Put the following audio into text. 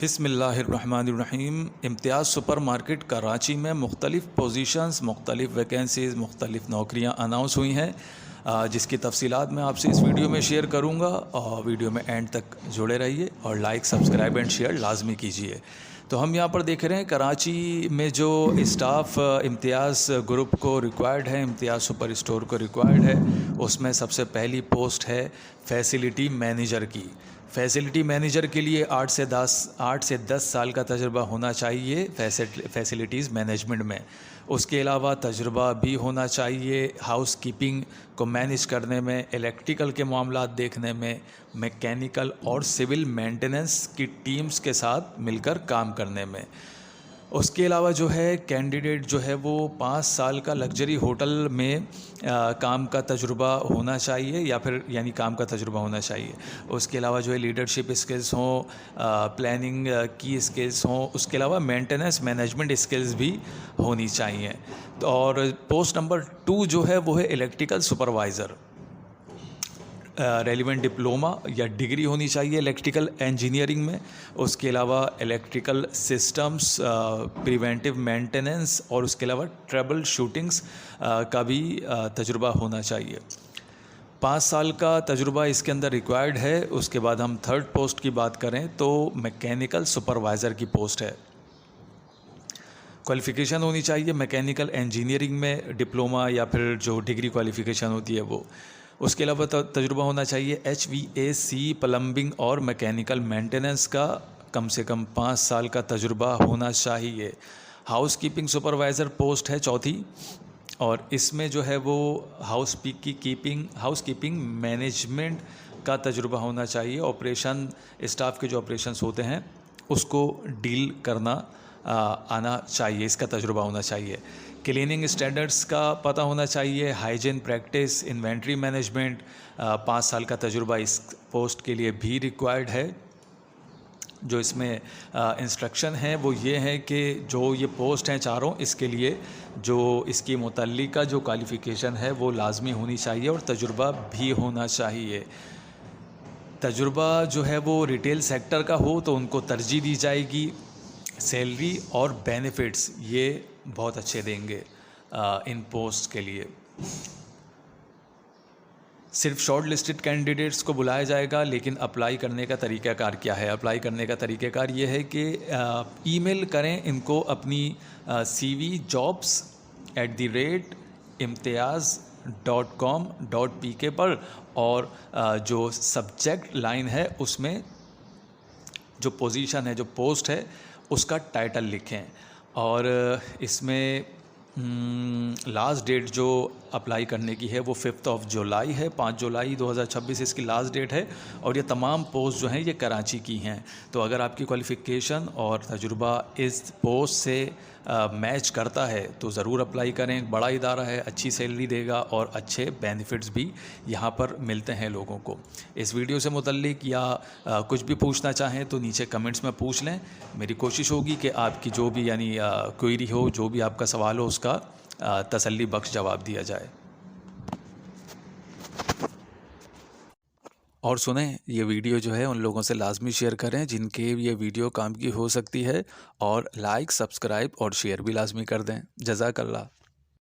बिस्मिल्लाहिर्रहमानिर्रहीम। इम्तियाज़ सुपरमार्केट कराची में मुख्तलिफ़ पोजीशंस, मुख्तलिफ़ वैकेंसीज़, मुख्तलिफ़ नौकरियां अनाउंस हुई हैं, जिसकी तफसीलात मैं आपसे इस वीडियो में शेयर करूंगा। और वीडियो में एंड तक जुड़े रहिए और लाइक, सब्सक्राइब एंड शेयर लाजमी कीजिए। तो हम यहाँ पर देख रहे हैं कराची में जो स्टाफ इम्तियाज़ ग्रुप को रिक्वायर्ड है, इम्तियाज़ सुपर स्टोर को रिक्वायर्ड है, उसमें सबसे पहली पोस्ट है फैसिलिटी मैनेजर की। फैसिलिटी मैनेजर के लिए 8 से 10 साल का तजुर्बा होना चाहिए फैसिलिटीज़ मैनेजमेंट में। उसके अलावा तजुर्बा भी होना चाहिए हाउस कीपिंग को मैनेज करने में, इलेक्ट्रिकल के मामलात देखने में, मैकेनिकल और सिविल मेंटेनेंस की टीम्स के साथ मिलकर काम करने में। उसके अलावा जो है कैंडिडेट जो है वो 5 साल का लग्जरी होटल में काम का तजुर्बा होना चाहिए, या फिर यानी काम का तजुर्बा होना चाहिए। उसके अलावा जो है लीडरशिप स्किल्स हों, प्लानिंग की स्किल्स हों, उसके अलावा मेंटेनेंस मैनेजमेंट स्किल्स भी होनी चाहिए। और पोस्ट नंबर 2 जो है वो है इलेक्ट्रिकल सुपरवाइज़र। रेलिवेंट डिप्लोमा या डिग्री होनी चाहिए इलेक्ट्रिकल इंजीनियरिंग में। उसके अलावा इलेक्ट्रिकल सिस्टम्स, प्रिवेंटिव मेंटेनेंस और उसके अलावा ट्रबल शूटिंग्स का भी तजुर्बा होना चाहिए। 5 साल का तजुर्बा इसके अंदर रिक्वायर्ड है। उसके बाद हम थर्ड पोस्ट की बात करें तो मैकेनिकल सुपरवाइज़र की पोस्ट है। क्वालिफ़िकेशन होनी चाहिए मैकेनिकल इंजीनियरिंग में डिप्लोमा या फिर जो डिग्री क्वालिफ़िकेशन होती है वो। उसके अलावा तजुर्बा होना चाहिए HVAC प्लम्बिंग और मैकेनिकल मेंटेनेंस का कम से कम 5 साल का तजुर्बा होना चाहिए। हाउस कीपिंग सुपरवाइज़र पोस्ट है चौथी, और इसमें जो है वो हाउस कीपिंग मैनेजमेंट का तजुर्बा होना चाहिए। ऑपरेशन स्टाफ के जो ऑपरेशंस होते हैं उसको डील करना आना चाहिए, इसका तजुर्बा होना चाहिए। क्लीनिंग स्टैंडर्ड्स का पता होना चाहिए, हाइजीन प्रैक्टिस, इन्वेंट्री मैनेजमेंट। 5 साल का तजुर्बा इस पोस्ट के लिए भी रिक्वायर्ड है। जो इसमें इंस्ट्रक्शन है वो ये है कि जो ये पोस्ट हैं चारों, इसके लिए जो इसकी मुतल्लिका जो क्वालिफ़िकेशन है वो लाजमी होनी चाहिए और तजुर्बा भी होना चाहिए। तजुर्बा जो है वो रिटेल सेक्टर का हो तो उनको तरजीह दी जाएगी। सैलरी और बेनिफिट्स ये बहुत अच्छे देंगे इन पोस्ट के लिए। सिर्फ शॉर्ट लिस्टेड कैंडिडेट्स को बुलाया जाएगा, लेकिन अप्लाई करने का तरीक़ाकार क्या है? अप्लाई करने का तरीक़ाकार ये है कि ईमेल करें इनको अपनी CV jobs@imtiaz.com.pk पर, और जो सब्जेक्ट लाइन है उसमें जो पोजीशन है, जो पोस्ट है, उसका टाइटल लिखें। और इसमें लास्ट डेट जो अप्लाई करने की है वो 5 जुलाई है, 5 जुलाई 2026 इसकी लास्ट डेट है। और ये तमाम पोस्ट जो हैं ये कराची की हैं। तो अगर आपकी क्वालिफ़िकेशन और तजुर्बा इस पोस्ट से मैच करता है तो ज़रूर अप्लाई करें। बड़ा इदारा है, अच्छी सैलरी देगा और अच्छे बेनिफिट्स भी यहाँ पर मिलते हैं लोगों को। इस वीडियो से मुतल्लिक या कुछ भी पूछना चाहें तो नीचे कमेंट्स में पूछ लें। मेरी कोशिश होगी कि आपकी जो भी यानी क्वेरी हो, जो भी आपका सवाल हो, उसका तसल्ली बख्श जवाब दिया जाए। और सुनें, ये वीडियो जो है उन लोगों से लाजमी शेयर करें जिनके ये वीडियो काम की हो सकती है, और लाइक, सब्सक्राइब और शेयर भी लाजमी कर दें। जज़ाकल्लाह।